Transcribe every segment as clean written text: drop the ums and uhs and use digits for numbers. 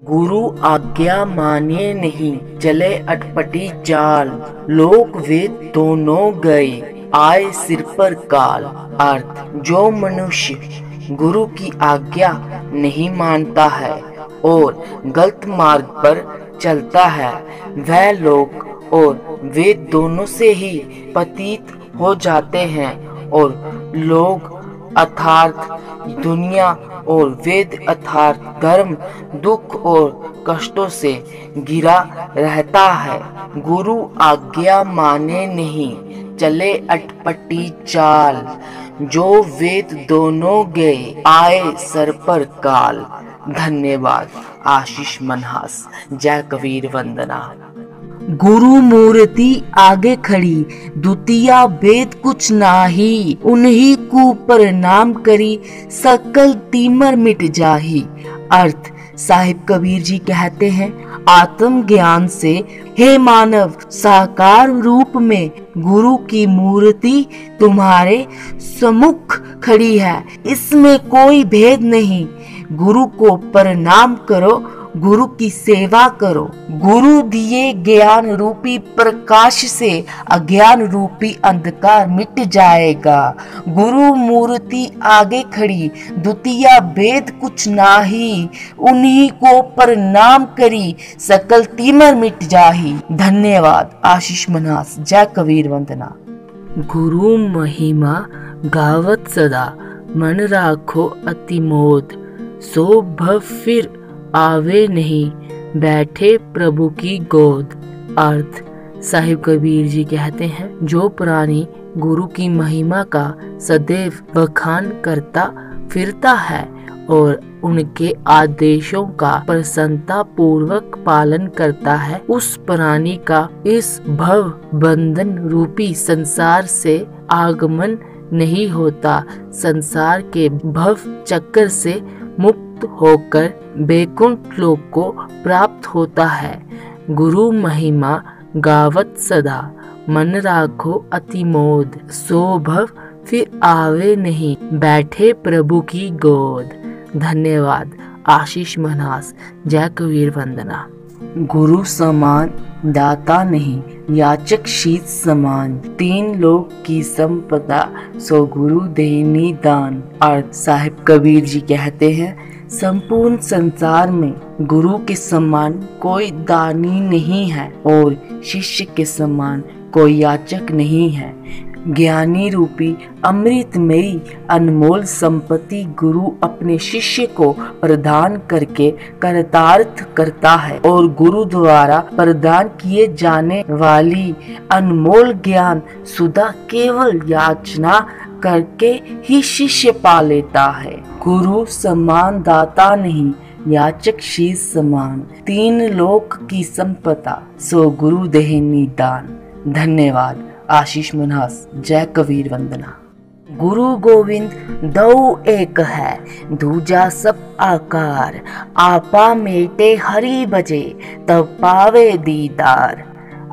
गुरु आज्ञा माने नहीं, चले अटपटी चाल। लोक वेद दोनों गए, आए सिर पर काल। अर्थ, जो मनुष्य गुरु की आज्ञा नहीं मानता है और गलत मार्ग पर चलता है, वह लोक और वेद दोनों से ही पतित हो जाते हैं और लोग अर्थात दुनिया और वेद अर्थात धर्म दुख और कष्टों से घिरा रहता है। गुरु आज्ञा माने नहीं, चले अटपटी चाल। जो वेद दोनों गए, आए सर पर काल। धन्यवाद। आशीष मनहास। जय कबीर वंदना। गुरु मूर्ति आगे खड़ी, द्वितीया वेद कुछ नाही। उन्हीं को प्रणाम करी, सकल तीमर मिट जाही। अर्थ, साहिब कबीर जी कहते हैं, आत्म ज्ञान से हे मानव, साकार रूप में गुरु की मूर्ति तुम्हारे सम्मुख खड़ी है। इसमें कोई भेद नहीं। गुरु को प्रणाम करो, गुरु की सेवा करो। गुरु दिए ज्ञान रूपी प्रकाश से अज्ञान रूपी अंधकार मिट जाएगा। गुरु मूर्ति आगे खड़ी, द्वितीया वेद कुछ नाही। उन्हीं को प्रणाम करी, सकल तीमर मिट जाही। धन्यवाद। आशीष मनास। जय कबीर वंदना। गुरु महिमा गावत सदा, मन राखो अति मोद। सो भव फिर आवे नहीं, बैठे प्रभु की गोद। अर्थ, साहिब कबीर जी कहते हैं, जो प्राणी गुरु की महिमा का सदैव बखान करता फिरता है और उनके आदेशों का प्रसन्नता पूर्वक पालन करता है, उस प्राणी का इस भव बंधन रूपी संसार से आगमन नहीं होता। संसार के भव चक्कर से मुक्त होकर बैकुंठ लोक को प्राप्त होता है। गुरु महिमा गावत सदा, मन राखो अति मोद। सो भव फिर आवे नहीं, बैठे प्रभु की गोद। धन्यवाद। आशीष मनास। जय कबीर वंदना। गुरु समान दाता नहीं, याचक शीत समान। तीन लोक की संपदा, सो गुरु देनी दान। अर्थ, साहिब कबीर जी कहते हैं, संपूर्ण संसार में गुरु के समान कोई दानी नहीं है और शिष्य के समान कोई याचक नहीं है। ज्ञानी रूपी अमृतमयी अनमोल संपत्ति गुरु अपने शिष्य को प्रदान करके कृतार्थ करता है और गुरु द्वारा प्रदान किए जाने वाली अनमोल ज्ञान सुधा केवल याचना करके ही शिष्य पा लेता है। गुरु समान दाता नहीं, याचक शीश समान। तीन लोक की संपदा, सो गुरु देहनी दान। धन्यवाद। आशीष मनहास। जय कबीर वंदना। गुरु गोविंद दो एक है, दूजा सब आकार। आपा मेटे हरि बजे, तब पावे दीदार।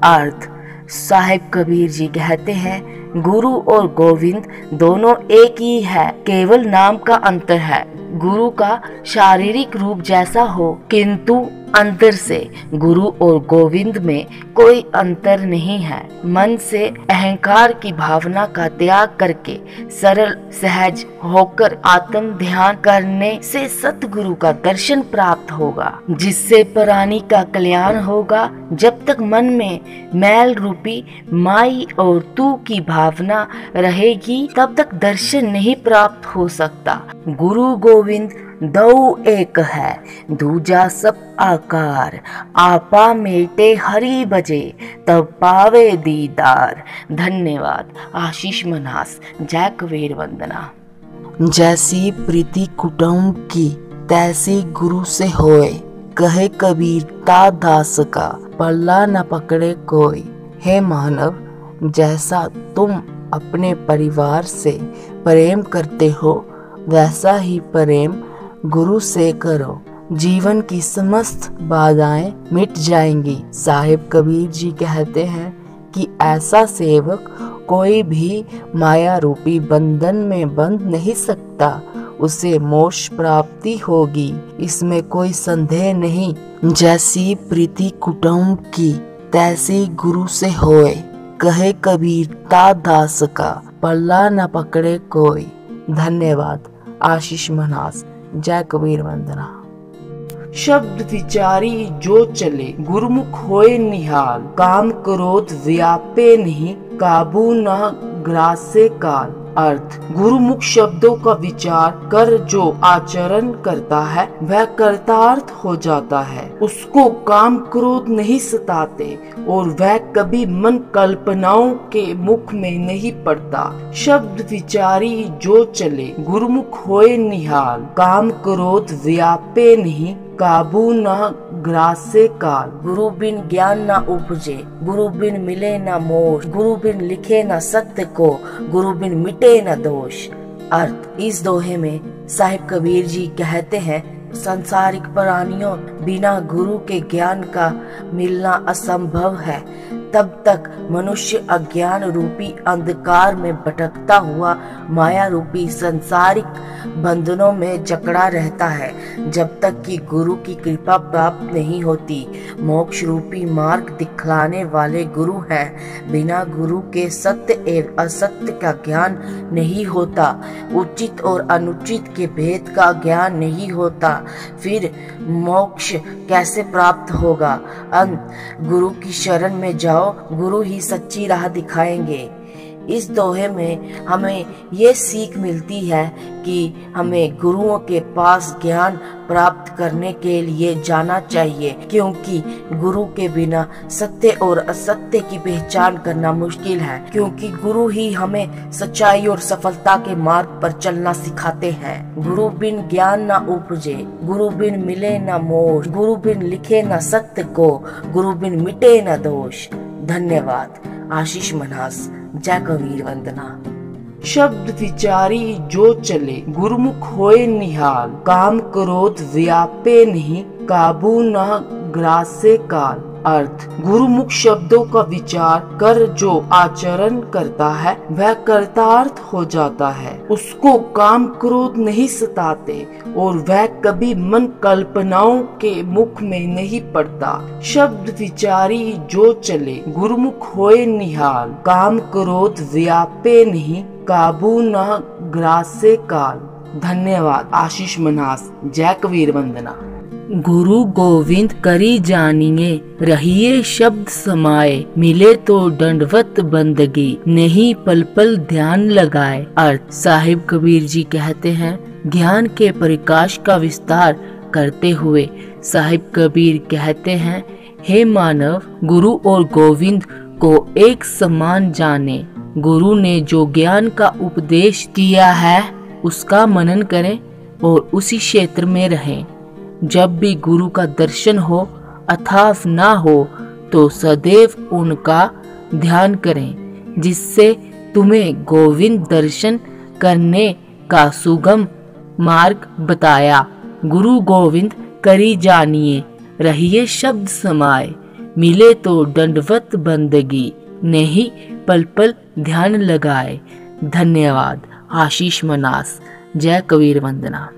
अर्थ, साहिब कबीर जी कहते हैं, गुरु और गोविंद दोनों एक ही है, केवल नाम का अंतर है। गुरु का शारीरिक रूप जैसा हो, किंतु अंतर से गुरु और गोविंद में कोई अंतर नहीं है। मन से अहंकार की भावना का त्याग करके सरल सहज होकर आत्म ध्यान करने से सतगुरु का दर्शन प्राप्त होगा, जिससे प्राणी का कल्याण होगा। जब तक मन में मैल रूपी माई और तू की भावना रहेगी, तब तक दर्शन नहीं प्राप्त हो सकता। गुरु गोविंद दो एक है, दूजा सब आकार। आपा मेटे हरि बजे, तब पावे दीदार। धन्यवाद। आशीष मनास। जय कबीर वंदना। जैसी प्रीति कुटुंब की, तैसी गुरु से होए। कहे कबीर ता दास का, पल्ला न पकड़े कोई। हे मानव, जैसा तुम अपने परिवार से प्रेम करते हो, वैसा ही प्रेम गुरु से करो। जीवन की समस्त बाधाएं मिट जाएंगी। साहिब कबीर जी कहते हैं कि ऐसा सेवक कोई भी माया रूपी बंधन में बंध नहीं सकता। उसे मोक्ष प्राप्ति होगी, इसमें कोई संदेह नहीं। जैसी प्रीति कुटुंब की तैसी गुरु से होए, कहे कबीर ता दास का, पल्ला न पकड़े कोई। धन्यवाद। आशीष मन्हास। जय कबीर वंदना। शब्द विचारी जो चले, गुरुमुख होए निहाल, काम क्रोध व्यापे नहीं, काबू न ग्रासे काल। अर्थ, गुरुमुख शब्दों का विचार कर जो आचरण करता है वह कर्तार्थ हो जाता है, उसको काम क्रोध नहीं सताते और वह कभी मन कल्पनाओं के मुख में नहीं पड़ता। शब्द विचारी जो चले, गुरुमुख होए निहाल, काम क्रोध व्यापे नहीं, काबू न ग्रासे काल। गुरु बिन ज्ञान न उपजे, गुरु बिन मिले न मोक्ष, गुरु बिन लिखे न सत्य को, गुरु बिन मिटे न दोष। अर्थ, इस दोहे में साहिब कबीर जी कहते हैं, संसारिक प्राणियों बिना गुरु के ज्ञान का मिलना असंभव है। तब तक मनुष्य अज्ञान रूपी अंधकार में भटकता हुआ माया रूपी संसारिक बंधनों में जकड़ा रहता है, जब तक कि गुरु की कृपा प्राप्त नहीं होती। मोक्ष रूपी मार्ग दिखलाने वाले गुरु हैं। बिना गुरु के सत्य एवं असत्य का ज्ञान नहीं होता, उचित और अनुचित के भेद का ज्ञान नहीं होता, फिर मोक्ष कैसे प्राप्त होगा। गुरु की शरण में जाओ, गुरु ही सच्ची राह दिखाएंगे। इस दोहे में हमें ये सीख मिलती है कि हमें गुरुओं के पास ज्ञान प्राप्त करने के लिए जाना चाहिए, क्योंकि गुरु के बिना सत्य और असत्य की पहचान करना मुश्किल है, क्योंकि गुरु ही हमें सच्चाई और सफलता के मार्ग पर चलना सिखाते हैं। गुरु बिन ज्ञान न उपजे, गुरु बिन मिले न मोक्ष, गुरु बिन लिखे न सत्य को, गुरु बिन मिटे न दोष। धन्यवाद। आशीष मन्हास। जय कबीर वंदना। शब्द विचारी जो चले, गुरुमुख होए निहाल, काम क्रोध व्यापे नहीं, काबू न ग्रासे काल। अर्थ, गुरुमुख शब्दों का विचार कर जो आचरण करता है वह कर्तार्थ हो जाता है, उसको काम क्रोध नहीं सताते और वह कभी मन कल्पनाओं के मुख में नहीं पड़ता। शब्द विचारी जो चले, गुरुमुख होए निहाल, काम क्रोध व्यापे नहीं, काबू न ग्रासे काल। धन्यवाद। आशीष मन्हास। जय कबीर वंदना। गुरु गोविंद करी जानिए, रहिए शब्द समाये, मिले तो दंडवत बंदगी, नहीं पल पल ध्यान लगाए। अर्थ, साहिब कबीर जी कहते हैं, ज्ञान के प्रकाश का विस्तार करते हुए साहिब कबीर कहते हैं, हे मानव, गुरु और गोविंद को एक समान जाने। गुरु ने जो ज्ञान का उपदेश किया है उसका मनन करें और उसी क्षेत्र में रहें। जब भी गुरु का दर्शन हो अथवा ना हो तो सदैव उनका ध्यान करें, जिससे तुम्हें गोविंद दर्शन करने का सुगम मार्ग बताया। गुरु गोविंद करी जानिए, रहिए शब्द समाये, मिले तो दंडवत बंदगी, नहीं पल पल ध्यान लगाए। धन्यवाद। आशीष मन्हास। जय कबीर वंदना।